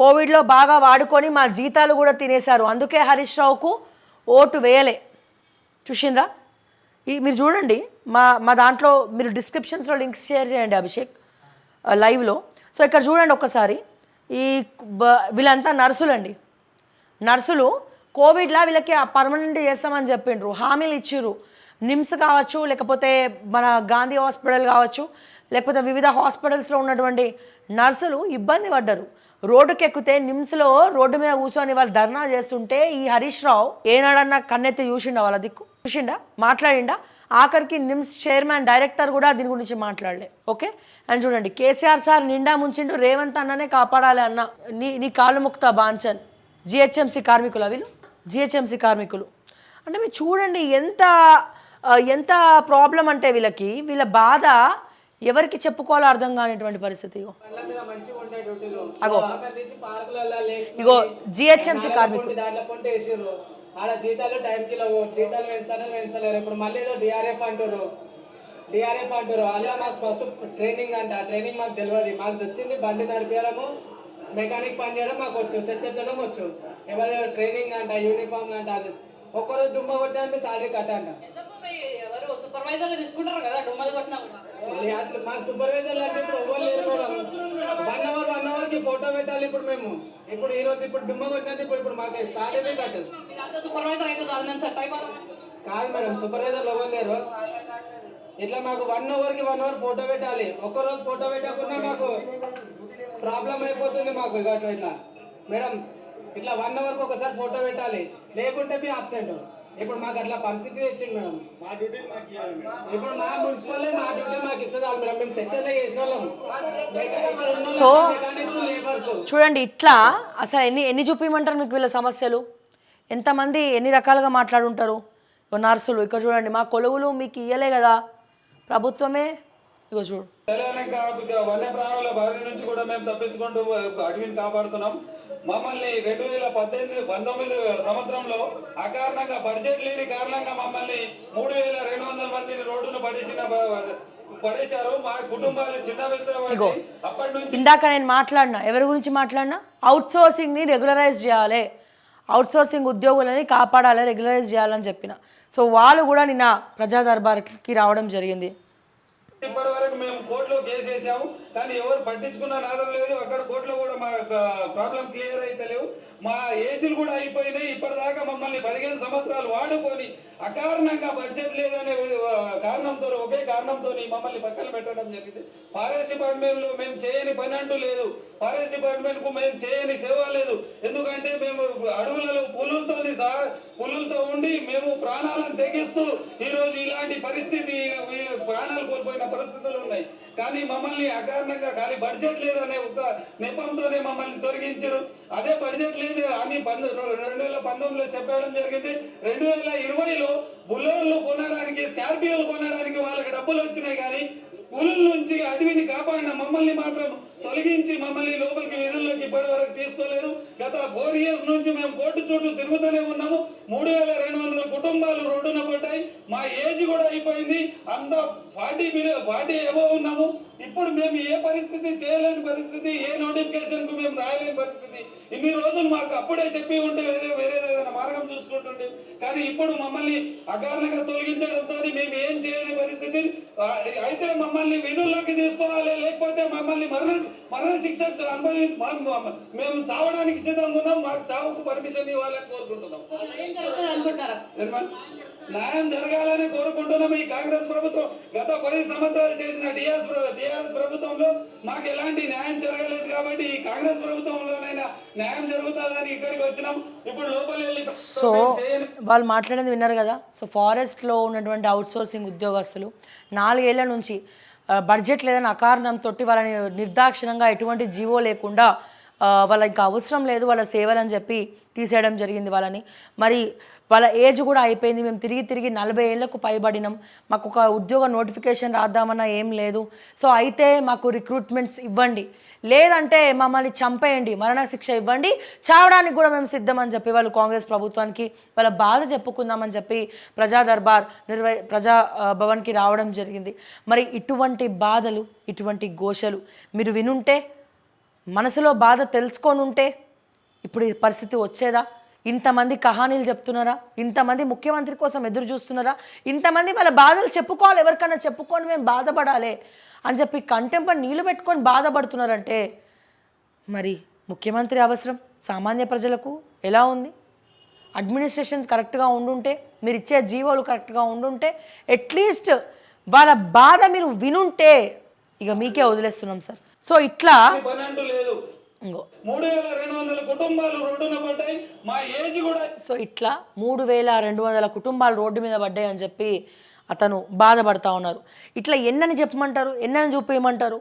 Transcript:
కోవిడ్లో బాగా వాడుకొని మా జీతాలు కూడా తినేశారు, అందుకే హరీష్ రావుకు ఓటు వేయలే. చూసిండ్రా? మీరు చూడండి, మా దాంట్లో మీరు డిస్క్రిప్షన్స్లో లింక్స్ షేర్ చేయండి అభిషేక్ లైవ్లో. సో ఇక్కడ చూడండి ఒక్కసారి, వీళ్ళంతా నర్సులండి. నర్సులు కోవిడ్లా వీళ్ళకి పర్మనెంట్ చేస్తామని చెప్పిండ్రు, హామీలు ఇచ్చిర్రు. నిమ్స్ కావచ్చు, లేకపోతే మన గాంధీ హాస్పిటల్ కావచ్చు, లేకపోతే వివిధ హాస్పిటల్స్లో ఉన్నటువంటి నర్సులు ఇబ్బంది పడ్డారు. రోడ్డుకి ఎక్కితే నిమ్స్లో రోడ్డు మీద కూర్చొని వాళ్ళు ధర్నా చేస్తుంటే ఈ హరీష్ రావు ఏనాడన్నా కన్నెత్తి చూసిండా వాళ్ళ దిక్కు? చూసిండా? మాట్లాడిండా? ఆఖరికి నిమ్స్ చైర్మన్ డైరెక్టర్ కూడా దీని గురించి మాట్లాడలే. ఓకే. అండ్ చూడండి, కేసీఆర్ సార్ నిండా ముంచిండు, రేవంత్ అన్ననే కాపాడాలి అన్న. నీ కాళ్ళు ముక్తా బాంచన్. జిహెచ్ఎంసీ కార్మికులు, వీళ్ళు జిహెచ్ఎంసీ కార్మికులు. అంటే మీరు చూడండి ఎంత ప్రాబ్లం అంటే వీళ్ళ బాధ ఎవరికి చెప్పుకోవాలో అర్థం కానిటువంటి పరిస్థితి. ఇగో జిహెచ్ఎంసీ కార్మికులు ఆడ జీతాలు టైంకి జీతాలు పెంచలేరు. ఇప్పుడు మళ్ళీ ఏదో డిఆర్ఎఫ్ అంటారు అలా మాకు ఫస్ట్ ట్రైనింగ్ అంట. ట్రైనింగ్ మాకు తెలియదు. మాకు వచ్చింది బండి నడిపేయడము, మెకానిక్ పని చేయడం మాకు వచ్చు, చెత్తడం వచ్చు. ఎవరు ట్రైనింగ్ అంట, యూనిఫామ్ అంట. అది ఒక్కరోజు డుమ్మ కొట్టడానికి సాలరీ కట్ట అంట. మాకు సూపర్వైజర్లు అంటే ఇప్పుడు ఎవరు లేరు మేడం. 1 అవర్కి ఫోటో పెట్టాలి. ఇప్పుడు ఈ రోజు డుమ్మ కొట్టినది ఇప్పుడు మాకు సాలరీ కట్టు కాదు మేడం. సూపర్వైజర్లు ఎవరు లేరు. ఇట్లా మాకు 1 అవర్కి 1 అవర్ ఫోటో పెట్టాలి. ఒక్కరోజు ఫోటో పెట్టకుండా మాకు ప్రాబ్లం అయిపోతుంది. మాకు ఇట్లా మేడం, ఇట్లా 1 అవర్కి ఒకసారి ఫోటో పెట్టాలి, లేకుంటే మీ అబ్సెంట్. ఇప్పుడు మాకు అట్లా పరిస్థితి తెచ్చింది మేడం. మా డ్యూటీ మాకు ఇప్పుడు మా మున్సిపల్ మా డ్యూటీ మాకు ఇస్తుంది మేడం. మేము సెక్షన్లో చేసిన వాళ్ళం. సో చూడండి, ఇట్లా అసలు ఎన్ని చూపించమంటారు మీకు వీళ్ళ సమస్యలు? ఎంతమంది ఎన్ని రకాలుగా మాట్లాడుంటారు నర్సులు. ఇక్కడ చూడండి, మా కొలువులు మీకు ఇయ్యలే కదా ప్రభుత్వమే. ఇగో చూడు, వన్య ప్రాణుల బారి నుంచి కూడా మేము తప్పించుకుంటూ అడవిని కాపాడుతున్నాం. మమ్మల్ని 2018-19 సంవత్సరంలో అకారణంగా బడ్జెట్ లేని కారణంగా మమ్మల్ని 3200 మందిని రోడ్డును పడేశారు. మా కుటుంబాలు చిన్న అప్పటి నుంచి. ఇందాక నేను మాట్లాడినా, ఎవరి గురించి మాట్లాడినా? అవుట్ సోర్సింగ్ని రెగ్యులరైజ్ చేయాలి, అవుట్ సోర్సింగ్ ఉద్యోగులని కాపాడాలి, రెగ్యులరైజ్ చేయాలని చెప్పిన. సో వాళ్ళు కూడా నిన్న ప్రజా దర్బార్కి రావడం జరిగింది. ఇప్పటి వరకు మేము కోర్టులో కేసు వేసాము, కానీ ఎవరు పట్టించుకున్న నాదం లేదు. అక్కడ కోర్టులో కూడా మా ప్రాబ్లం క్లియర్ అయితే లేవు. మా ఏజ్లు కూడా అయిపోయినాయి. ఇప్పటిదాకా మమ్మల్ని 15 సంవత్సరాలు వాడుకొని అకారణంగా బడ్జెట్ లేదనే కారణంతో, ఒకే కారణంతో మమ్మల్ని పక్కన పెట్టడం జరిగింది. ఫారెస్ట్ డిపార్ట్మెంట్లో మేము చేయని పని అంటూ లేదు. ఫారెస్ట్ డిపార్ట్మెంట్కు మేము చేయని సేవ లేదు. ఎందుకంటే మేము అడవులలో పులులతో ఉండి మేము ప్రాణాలను తెగిస్తూ ఈరోజు ఇలాంటి పరిస్థితి, ప్రాణాలు కోల్పోయిన పరిస్థితులు ఉన్నాయి. కానీ మమ్మల్ని అకారణంగా కానీ బడ్జెట్ లేదనే ఒక నెపంతోనే మమ్మల్ని తొలగించారు. అదే బడ్జెట్ లేదు అని 2019లో చెప్పడం జరిగింది. 2020లో బుల్లర్లు కొనడానికి, స్కార్పియోలు కొనడానికి వాళ్ళకి డబ్బులు వచ్చినాయి. కానీ పులుల నుంచి అడవిని కాపాడిన మమ్మల్ని మాత్రం తొలగించి మమ్మల్ని లోపలికి విధుల్లోకి ఇప్పటి వరకు తీసుకోలేరు. గత 4 years నుంచి మేము కోర్టు చుట్టూ తిరుగుతూనే ఉన్నాము. 3200 కుటుంబాలు రోడ్డున పడ్డాయి. మా ఏజ్ కూడా అయిపోయింది. అంతా 40 అబోవ్ ఉన్నాము. ఇప్పుడు మేము ఏ పరిస్థితి చేయలేని పరిస్థితి, ఏ నోటిఫికేషన్ కు మేము రాయలేని పరిస్థితి. ఇన్ని రోజులు మాకు అప్పుడే చెప్పి ఉంటే వేరే ఏదైనా మార్గం చూసుకుంటుండే. కానీ ఇప్పుడు మమ్మల్ని అకారణంగా తొలగించడంతో మేము ఏం చేయలేని పరిస్థితి. అయితే మమ్మల్ని విధుల్లోకి తీసుకోవాలి, లేకపోతే మమ్మల్ని మరణ శిక్ష మేము చావడానికి సిద్ధంగా ఉన్నాం. మాకు చావుకు పర్మిషన్ ఇవ్వాలని కోరుకుంటున్నాం. న్యాయం జరగాలని కోరుకుంటున్నాం. ఈ కాంగ్రెస్ ప్రభుత్వం గత 10 సంవత్సరాలు చేసిన టిఆర్ఎస్ ప్రభుత్వంలో మాకు ఎలాంటి న్యాయం జరగలేదు. కాబట్టి ఈ కాంగ్రెస్ ప్రభుత్వంలోనైనా న్యాయం జరుగుతుందని ఇక్కడికి వచ్చినాం. ఇప్పుడు లోపల వెళ్ళి సో వాళ్ళు మాట్లాడేది విన్నారు కదా. సో ఫారెస్ట్లో ఉన్నటువంటి అవుట్ సోర్సింగ్ ఉద్యోగస్తులు 4 ఏళ్ల నుంచి బడ్జెట్ లేదని అకారణంతో వాళ్ళని నిర్దాక్షిణంగా ఎటువంటి జీవో లేకుండా వాళ్ళ ఇంకా అవసరం లేదు వాళ్ళ సేవలని చెప్పి తీసేయడం జరిగింది వాళ్ళని. మరి వాళ్ళ ఏజ్ కూడా అయిపోయింది. మేము తిరిగి 40 ఏళ్లకు పైబడినాం. మాకు ఒక ఉద్యోగ నోటిఫికేషన్ రాద్దామన్నా ఏం లేదు. సో అయితే మాకు రిక్రూట్మెంట్స్ ఇవ్వండి, లేదంటే మమ్మల్ని చంపేయండి, మరణ శిక్ష ఇవ్వండి, చావడానికి కూడా మేము సిద్ధమని చెప్పి వాళ్ళు కాంగ్రెస్ ప్రభుత్వానికి వాళ్ళ బాధ చెప్పుకుందామని చెప్పి ప్రజా దర్బార్ ప్రజా భవన్కి రావడం జరిగింది. మరి ఇటువంటి బాధలు, ఇటువంటి ఘోషలు మీరు వినుంటే మనసులో బాధ తెలుసుకొని ఉంటే ఇప్పుడు ఈ పరిస్థితి వచ్చేదా? ఇంతమంది కహానీలు చెప్తున్నారా? ఇంతమంది ముఖ్యమంత్రి కోసం ఎదురు చూస్తున్నారా? ఇంతమంది వాళ్ళ బాధలు చెప్పుకోవాలి, ఎవరికైనా చెప్పుకొని మేము బాధపడాలి అని చెప్పి కంటెంప నీళ్ళు పెట్టుకొని బాధపడుతున్నారంటే మరి ముఖ్యమంత్రి అవసరం సామాన్య ప్రజలకు ఎలా ఉంది? అడ్మినిస్ట్రేషన్ కరెక్ట్గా ఉండుంటే, మీరు ఇచ్చే జీవోలు కరెక్ట్గా ఉండుంటే, అట్లీస్ట్ వాళ్ళ బాధ మీరు వినుంటే ఇక మీకే వదిలేస్తున్నాం సార్. సో ఇట్లా పని అంటూ లేదు. ఇంకో 3200 కుటుంబాలు రోడ్డున పడ్డాయి. మా ఏజ్ కూడా సో ఇట్లా 3200 కుటుంబాలు రోడ్డు మీద పడ్డాయి అని చెప్పి అతను బాధపడతా ఉన్నారు. ఇట్లా ఎన్నని చెప్పమంటారు, ఎన్నని చూపేయమంటారు?